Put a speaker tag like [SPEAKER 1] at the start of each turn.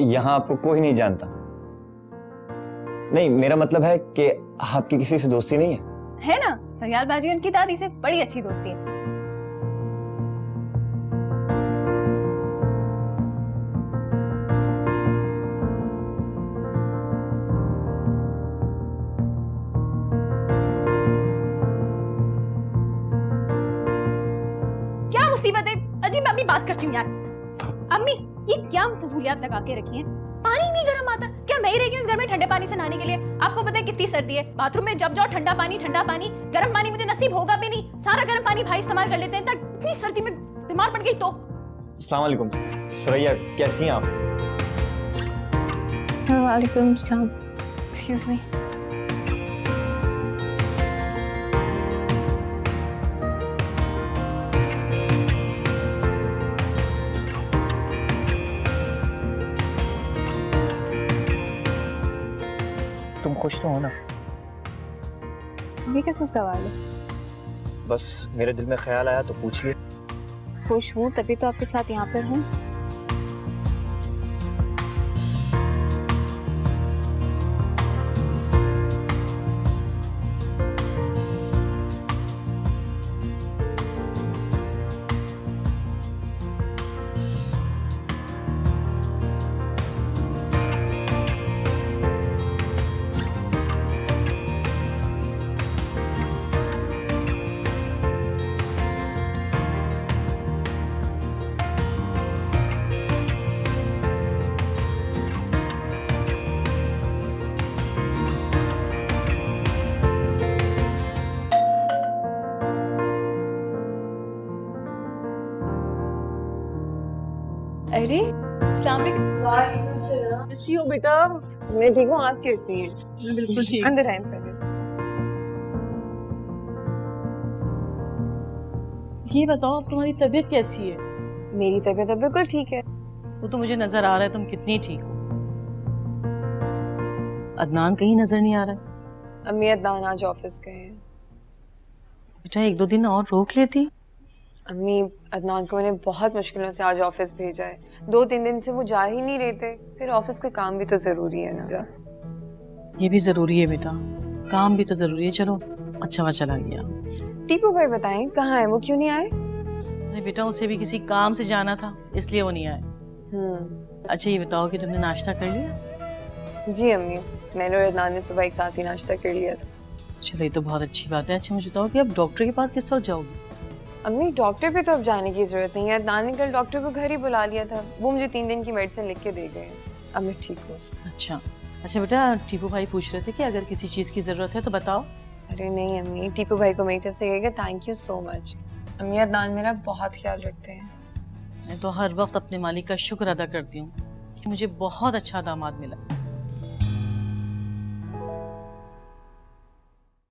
[SPEAKER 1] यहाँ आपको कोई नहीं जानता। नहीं, मेरा मतलब है कि आपकी किसी से दोस्ती नहीं है
[SPEAKER 2] ना? फरियाद बाजी उनकी दादी से बड़ी अच्छी दोस्ती है। क्या मुसीबत है? अजी मैं अभी बात करती हूँ यार। अम्मी ये क्या फजूलियात लगा के रखी हैं? पानी नहीं गर्म आता क्या? मैं ही रह गई इस घर में ठंडे पानी से नहाने के लिए। आपको पता है कितनी सर्दी है, बाथरूम में जब जाओ ठंडा पानी। गर्म पानी मुझे नसीब होगा भी नहीं। सारा गर्म पानी भाई इस्तेमाल कर लेते हैं। इतनी सर्दी में बीमार पड़ गई तो।
[SPEAKER 1] अस्सलाम वालेकुम सुरैया, कैसी हैं आप?
[SPEAKER 2] वालेकुम सलाम। Excuse me.
[SPEAKER 1] तुम खुश तो हो ना?
[SPEAKER 2] ये कैसा सवाल है?
[SPEAKER 1] बस मेरे दिल में ख्याल आया तो पूछ लिया।
[SPEAKER 2] खुश हूँ तभी तो आपके साथ यहाँ पर हूँ। अरे
[SPEAKER 3] कैसी हो बेटा? मैं ठीक हूँ, आप कैसी हैं?
[SPEAKER 4] मैं बिल्कुल ठीक।
[SPEAKER 3] अंदर आए पहले।
[SPEAKER 4] ये बताओ अब तुम्हारी तबीयत कैसी है?
[SPEAKER 3] मेरी तबीयत अब बिल्कुल ठीक है।
[SPEAKER 4] वो तो मुझे नजर आ रहा है तुम कितनी ठीक हो। अदनान कहीं नजर नहीं आ रहा है।
[SPEAKER 3] अम्मी अदनान आज ऑफिस गए हैं।
[SPEAKER 4] बेटा एक दो दिन और रोक लेती।
[SPEAKER 3] अम्मी अदनान को मैंने बहुत मुश्किलों से आज ऑफिस भेजा है। 2-3 दिन से वो जा ही नहीं रहे थे। फिर ऑफिस का काम भी तो जरूरी है ना।
[SPEAKER 4] ये भी जरूरी है बेटा, काम भी तो जरूरी है। चलो अच्छा हुआ चला गया।
[SPEAKER 3] टीपू भाई बताएं कहाँ है वो, क्यों नहीं आए?
[SPEAKER 4] अरे बेटा उसे भी किसी काम से जाना था इसलिए वो नहीं आए। अच्छा ये बताओ कि तुमने नाश्ता कर लिया?
[SPEAKER 3] जी अम्मी, मैंने और अदनान ने सुबह एक साथ ही नाश्ता कर लिया था।
[SPEAKER 4] चलो ये तो बहुत अच्छी बात है। अच्छा मुझे बताओ कि अब डॉक्टर के पास किस वक्त जाओगी?
[SPEAKER 3] अम्मी डॉक्टर पे तो अब जाने की जरूरत नहीं है। अदनान ने कल डॉक्टर को घर ही बुला लिया था। वो मुझे 3 दिन की मेडिसिन लिख के दे गए। अब मैं ठीक हूँ।
[SPEAKER 4] अच्छा अच्छा बेटा टीपू भाई पूछ रहे थे कि अगर किसी चीज की जरूरत है तो बताओ।
[SPEAKER 3] अरे नहीं अम्मी, टीपू भाई को मेरी तरफ से कहेगा थैंक यू सो मच। अम्मी अदनान मेरा बहुत ख्याल रखते हैं।
[SPEAKER 4] मैं तो हर वक्त अपने मालिक का शुक्र अदा करती हूँ कि मुझे बहुत अच्छा दामाद मिला।